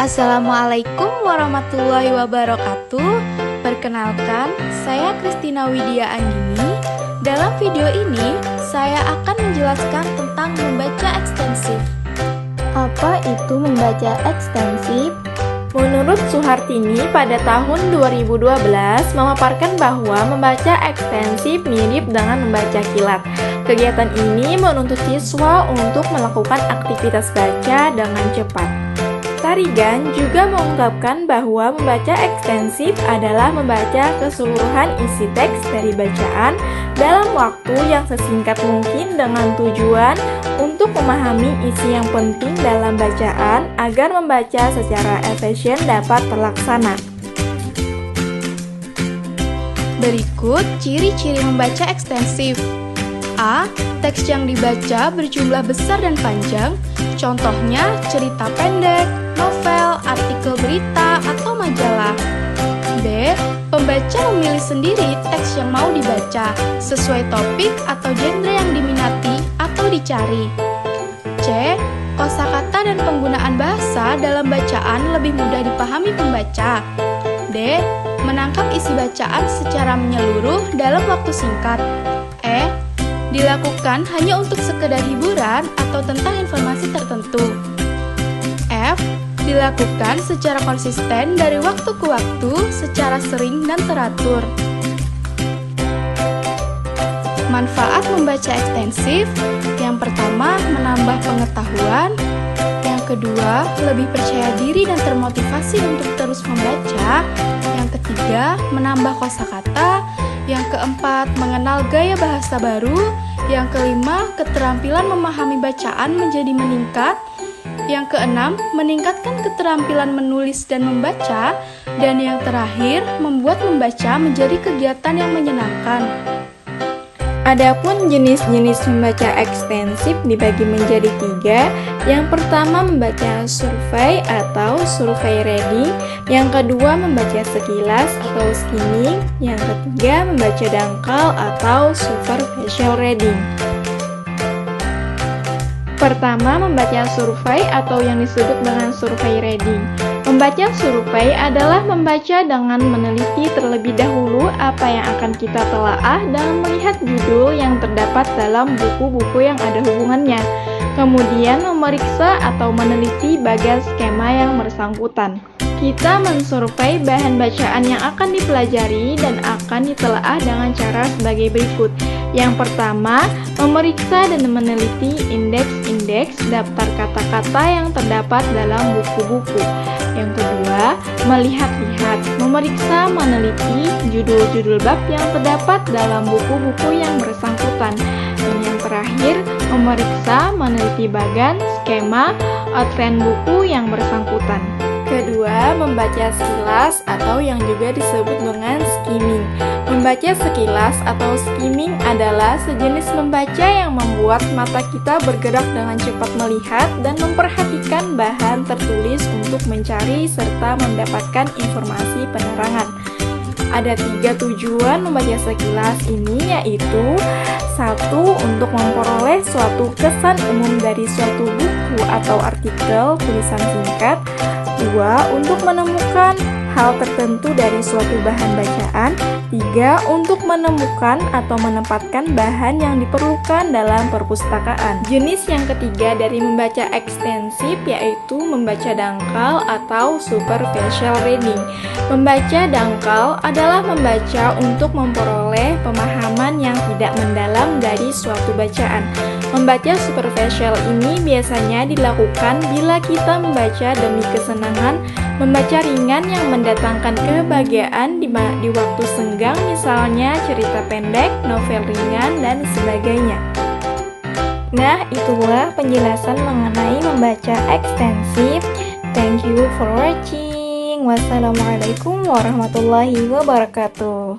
Assalamualaikum warahmatullahi wabarakatuh. Perkenalkan, saya Kristina Widya Andini. Dalam video ini, saya akan menjelaskan tentang membaca ekstensif. Apa itu membaca ekstensif? Menurut Suhartini pada tahun 2012 memaparkan bahwa membaca ekstensif mirip dengan membaca kilat. Kegiatan ini menuntut siswa untuk melakukan aktivitas baca dengan cepat. Tarigan juga mengungkapkan bahwa membaca ekstensif adalah membaca keseluruhan isi teks dari bacaan dalam waktu yang sesingkat mungkin dengan tujuan untuk memahami isi yang penting dalam bacaan agar membaca secara efisien dapat terlaksana. Berikut ciri-ciri membaca ekstensif. A. Teks yang dibaca berjumlah besar dan panjang, contohnya cerita pendek, novel, artikel berita, atau majalah. B. Pembaca memilih sendiri teks yang mau dibaca, sesuai topik atau genre yang diminati atau dicari. C. Kosakata dan penggunaan bahasa dalam bacaan lebih mudah dipahami pembaca. D. Menangkap isi bacaan secara menyeluruh dalam waktu singkat. E. Dilakukan hanya untuk sekedar hiburan atau tentang informasi tertentu. F. Dilakukan secara konsisten dari waktu ke waktu, secara sering dan teratur. Manfaat membaca ekstensif: yang pertama, menambah pengetahuan. Yang kedua, lebih percaya diri dan termotivasi untuk terus membaca. Yang ketiga, menambah kosakata. Yang keempat, mengenal gaya bahasa baru. Yang kelima, keterampilan memahami bacaan menjadi meningkat. Yang keenam, meningkatkan keterampilan menulis dan membaca. Dan yang terakhir, membuat membaca menjadi kegiatan yang menyenangkan. Adapun jenis-jenis membaca ekstensif dibagi menjadi 3. Yang pertama membaca survei atau survei reading. Yang kedua membaca sekilas atau skimming. Yang ketiga membaca dangkal atau superficial reading. Pertama, membaca survei atau yang disebut dengan survei reading. Membaca survei adalah membaca dengan meneliti terlebih dahulu apa yang akan kita telaah dan melihat judul yang terdapat dalam buku-buku yang ada hubungannya. Kemudian memeriksa atau meneliti bagian skema yang bersangkutan. Kita mensurvei bahan bacaan yang akan dipelajari dan akan ditelaah dengan cara sebagai berikut. Yang pertama, memeriksa dan meneliti indeks-indeks daftar kata-kata yang terdapat dalam buku-buku. Yang kedua, melihat-lihat, memeriksa, meneliti judul-judul bab yang terdapat dalam buku-buku yang bersangkutan. Dan yang terakhir, memeriksa, meneliti bagan, skema, outline buku yang bersangkutan. Kedua, membaca sekilas atau yang juga disebut dengan skimming. Membaca sekilas atau skimming adalah sejenis membaca yang membuat mata kita bergerak dengan cepat melihat dan memperhatikan bahan tertulis untuk mencari serta mendapatkan informasi penerangan. Ada 3 tujuan membaca sekilas ini, yaitu 1. Untuk memperoleh suatu kesan umum dari suatu buku atau artikel tulisan singkat. 2. Untuk menemukan hal tertentu dari suatu bahan bacaan. 3. Untuk menemukan atau menempatkan bahan yang diperlukan dalam perpustakaan. Jenis yang ketiga dari membaca ekstensif yaitu membaca dangkal atau superficial reading. Membaca dangkal adalah membaca untuk memperoleh pemahaman yang tidak mendalam dari suatu bacaan. Membaca superficial ini biasanya dilakukan bila kita membaca demi kesenangan, membaca ringan yang mendatangkan kebahagiaan di waktu senggang, misalnya cerita pendek, novel ringan, dan sebagainya. Nah, itulah penjelasan mengenai membaca ekstensif. Thank you for watching. Wassalamualaikum warahmatullahi wabarakatuh.